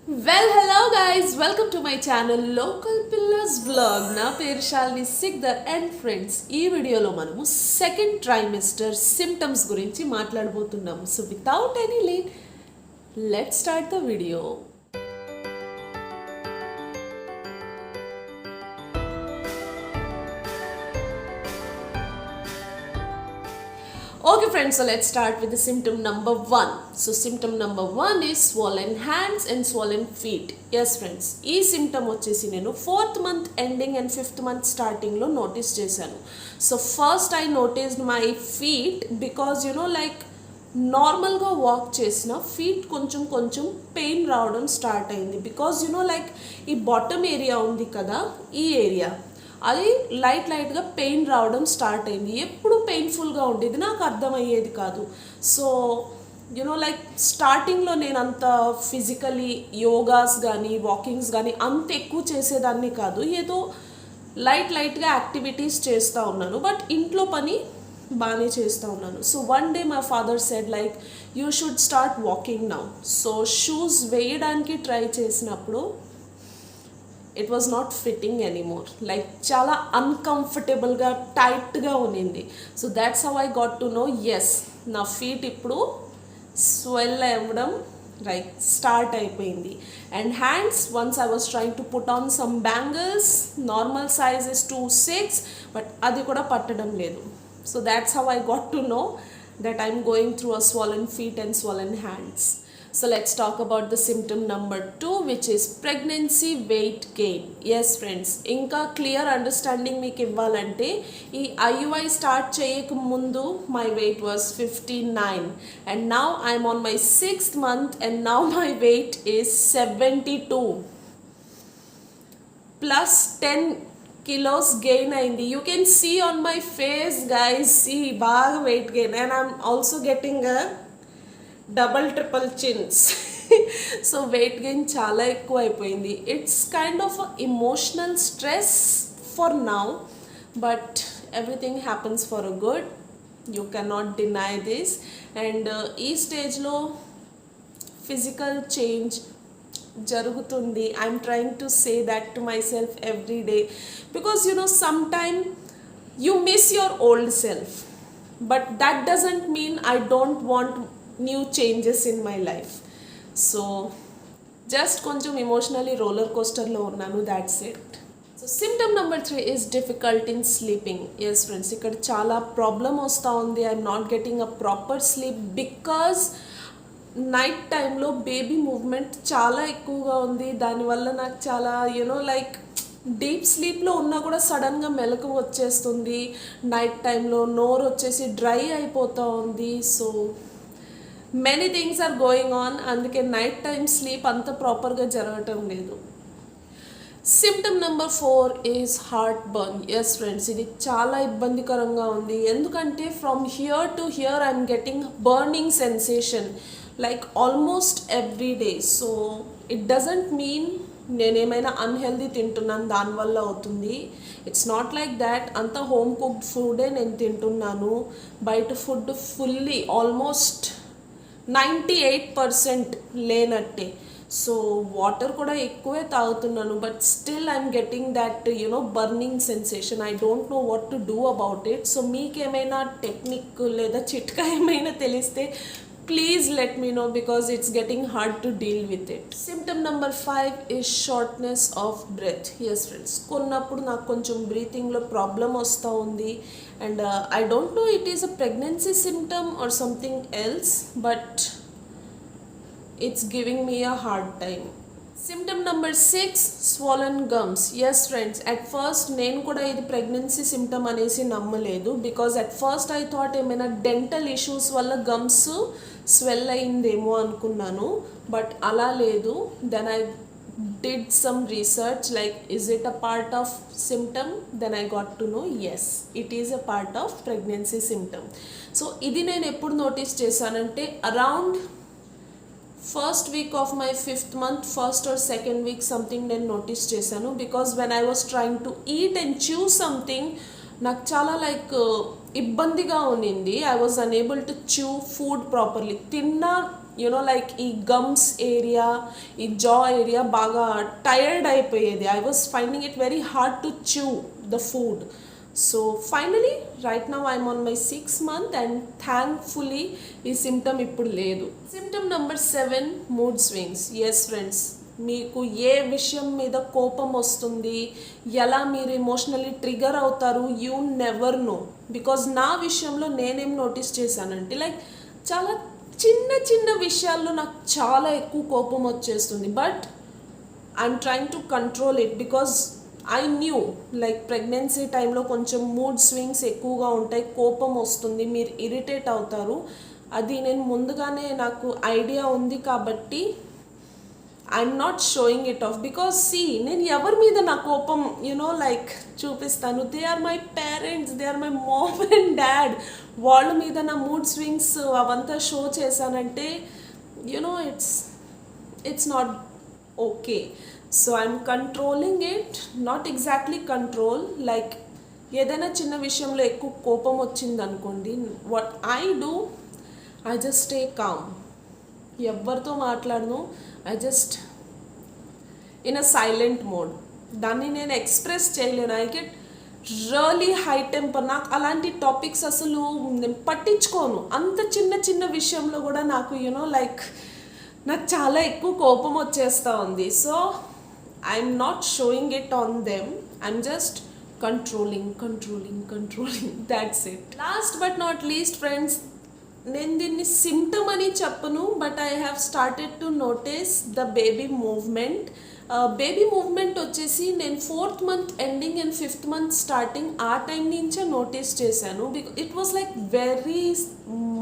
Well, hello guys, welcome to my channel Local Pillars Vlog. నా పేరు Shalini సిక్దర్ and friends. ఈ వీడియోలో మనము సెకండ్ ట్రైమిస్టర్ సిమ్టమ్స్ గురించి మాట్లాడబోతున్నాము. So without any late, let's start the video. Okay friends, so let's start with the symptom number 1. So symptom number 1 is swollen hands and swollen feet. Yes friends, ఈ symptom వచ్చేసి నేను 4th month ending and 5th month starting లో notice చేశాను. So first I noticed my feet because నార్మల్గా walk చేసిన feet కొంచెం కొంచెం pain రావడం స్టార్ట్ అయింది. బికాజ్ ఈ బాటమ్ ఏరియా ఉంది కదా, ఈ ఏరియా అది లైట్గా పెయిన్ రావడం స్టార్ట్ అయింది. ఎప్పుడు పెయిన్ఫుల్గా ఉండేది, నాకు అర్థమయ్యేది కాదు. సో స్టార్టింగ్లో నేను అంత ఫిజికలీ యోగాస్ కానీ వాకింగ్స్ కానీ అంత ఎక్కువ చేసేదాన్ని కాదు. ఏదో లైట్గా యాక్టివిటీస్ చేస్తూ ఉన్నాను, బట్ ఇంట్లో పని బాగానే చేస్తూ ఉన్నాను. So one day my father said you should start walking now. So shoes వేయడానికి ట్రై చేసినప్పుడు it was not fitting anymore, చాలా అన్కంఫర్టబుల్గా టైట్గా ఉన్నింది. So that's how I got to know, yes నా ఫీట్ ఇప్పుడు స్వెల్ అవ్వడం స్టార్ట్ అయిపోయింది. And hands, once I was trying to put on some bangles, normal size is 2.6, but అది కూడా పట్టడం లేదు. So that's how I got to know that I'm going through a swollen feet and swollen hands. So let's talk about the symptom number 2, which is pregnancy weight gain. Yes friends, ఇంకా clear understanding మీకు ఇవ్వాలంటే ఈ IUI start చేయక ముందు my weight was 59 and now I'm on my 6th month and now my weight is 72 plus 10 kilos gain అయింది. You can see on my face guys, see బాగా weight gain, and I'm also getting a double triple chins. So weight gain చాలా ఎక్కువ అయిపోయింది. It's kind of emotional stress for now, but everything happens for a good. You cannot deny this. And ఈ స్టేజ్లో physical change జరుగుతుంది. I'm trying to say that to my self every day, because some time you miss your old self, but that doesn't mean I don't want new changes in my life. So just కొంచెం emotionally roller coaster లో ఉన్నాను, that's it. So symptom number 3 is difficult in sleeping. Yes friends, ఇక్కడ చాలా problem వస్తూ ఉంది. I'm not getting a proper sleep because night టైంలో baby movement చాలా ఎక్కువగా ఉంది. దానివల్ల నాకు చాలా డీప్ స్లీప్లో ఉన్నా కూడా సడన్గా మెలకు వచ్చేస్తుంది. నైట్ టైంలో నోరు వచ్చేసి డ్రై అయిపోతూ ఉంది. So many things are going on, అందుకే నైట్ టైం స్లీప్ అంత ప్రాపర్గా జరగటం లేదు. Symptom number 4 is heartburn. Yes friends, ఇది చాలా ఇబ్బందికరంగా ఉంది. ఎందుకంటే from here to here I'm getting burning sensation almost every day. So it doesn't mean నేనేమైనా అన్హెల్దీ తింటున్నాను దానివల్ల అవుతుంది. It's not like that. అంత హోమ్ కుక్డ్ ఫుడే నేను తింటున్నాను. బయట ఫుడ్ ఫుల్లీ ఆల్మోస్ట్ 98% లేనట్టే. సో వాటర్ కూడా ఎక్కువే తాగుతున్నాను, but still I'm getting that burning sensation. I don't know what to do about it. So మీకేమైనా టెక్నిక్ లేదా చిట్కా ఏమైనా తెలిస్తే please let me know, because it's getting hard to deal with it. Symptom number 5 is shortness of breath. Yes friends, కొన్నప్పుడు నాకు కొంచెం బ్రీతింగ్లో problem వస్తూ ఉంది. And I don't know it is a pregnancy symptom or something else, but it's giving me a hard time. Symptom number 6, swollen gums. Yes friends, at first నేను కూడా ఇది pregnancy symptom అనేసి నమ్మలేదు. Because at first I thought ఏమైనా dental issues వల్ల gums swell అయిందేమో అనుకున్నాను, but అలా లేదు. Then I did some research is it a part of symptom, then I got to know yes, it is a part of pregnancy symptom. So ఇది నేను ఎప్పుడు notice చేశానంటే around first week of my 5th month, first or second week something నేను notice చేశాను. Because when I was trying to eat and chew something నాకు చాలా ఇబ్బందిగా ఉన్నింది. I was unable to chew food properly. తిన్నా like ఈ gums area, ఈ jaw area బాగా టైర్డ్ అయిపోయేది. I was finding it very hard to chew the food. So finally right now I'm on my 6th month and thankfully ఈ symptom ఇప్పుడు లేదు. Symptom number 7, mood swings. Yes friends, మీకు ఏ విషయం మీద కోపం వస్తుంది, ఎలా మీరు ఎమోషనల్లీ ట్రిగర్ అవుతారు, యూ నెవర్ నో. బికాజ్ నా విషయంలో నేనేం నోటీస్ చేశానంటే లైక్ చాలా చిన్న చిన్న విషయాల్లో నాకు చాలా ఎక్కువ కోపం వచ్చేస్తుంది. But I'm trying to control it because I knew like pregnancy టైంలో కొంచెం మూడ్ స్వింగ్స్ ఎక్కువగా ఉంటాయి, కోపం వస్తుంది, మీరు ఇరిటేట్ అవుతారు. అది నేను ముందుగానే నాకు ఐడియా ఉంది కాబట్టి I'm not showing it off. Because నేను ఎవరి మీద నా కోపం లైక్ చూపిస్తాను? They are my parents, they are my mom and dad. వాళ్ళ మీద నా మూడ్ స్వింగ్స్ అవంతా షో చేశానంటే it's not okay. So I'm controlling it, not exactly control. Like ఏదైనా చిన్న విషయంలో ఎక్కువ కోపం వచ్చింది అనుకోండి, what I do, I just stay calm. ఎవరితో మాట్లాడను, I just in a silent mode. దాన్ని నేను ఎక్స్ప్రెస్ చేయలేను. I get really high temper. నాకు అలాంటి టాపిక్స్ అసలు నేను పట్టించుకోను. అంత చిన్న చిన్న విషయంలో కూడా నాకు లైక్ నాకు చాలా ఎక్కువ కోపం వచ్చేస్తూ ఉంది. So I'm not showing it on them, I'm just controlling. That's it. Last but not least friends, నేను దీన్ని సిమ్టమ్ అని చెప్పను, but I have started to notice the baby movement. Baby movement వచ్చేసి నేను 4th month ending and 5th month starting ఆ time నుంచే notice చేశాను. It was like very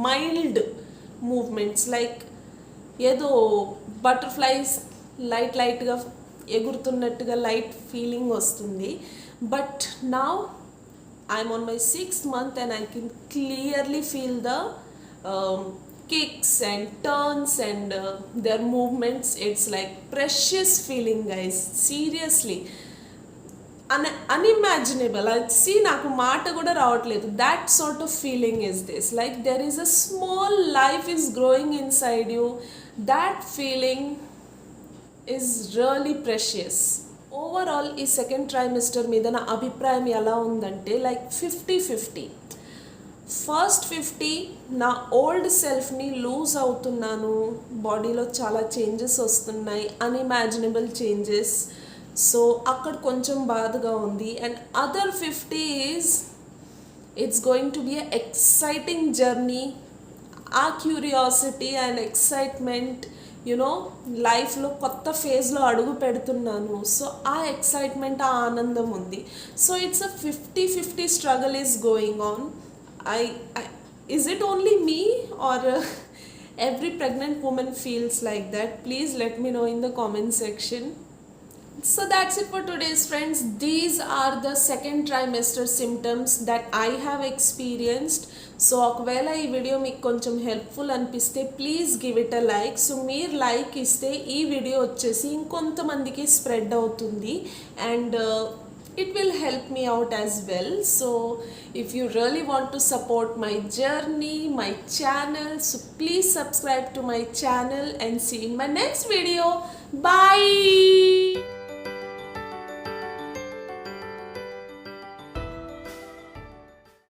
mild movements, like ఏదో బటర్ఫ్లైస్ లైట్గా ఎగురుతున్నట్టుగా లైట్ ఫీలింగ్ వస్తుంది. But now I'm on my 6th month and I can clearly feel the kicks and turns and their movements. It's like precious feeling guys, seriously unimaginable. I see నాకు మాట కూడా రావట్లేదు. that sort of feeling is this, like there is a small life is growing inside you. that feeling is really precious. Overall ఈ second trimester మీద నా అభిప్రాయం ఎలా ఉందంటే లైక్ 50-50. ఫస్ట్ 50 నా ఓల్డ్ సెల్ఫ్ని లూజ్ అవుతున్నాను, బాడీలో చాలా చేంజెస్ వస్తున్నాయి, అన్ఇమాజినబుల్ చేంజెస్. సో అక్కడ కొంచెం బాధగా ఉంది. And other 50 is it's going to be a exciting journey. ఆ క్యూరియాసిటీ అండ్ ఎక్సైట్మెంట్ లైఫ్లో కొత్త ఫేజ్లో అడుగు పెడుతున్నాను. సో ఆ ఎక్సైట్మెంట్, ఆ ఆనందం ఉంది. So it's a 50-50 struggle is going on. Is it only me or every pregnant woman feels like that? Please let me know in the comment section. So that's it for today's friends. These are the second trimester symptoms that I have experienced. So ఒకవేళ ఈ video మీకు కొంచెం helpful అనిపిస్తే please give it a like. So మీరు like ఇస్తే ఈ video వచ్చేసి ఇంకొంతమందికి స్ప్రెడ్ అవుతుంది and it will help me out as well. So if you really want to support my journey, my channel, so please subscribe to my channel and see you in my next video. Bye.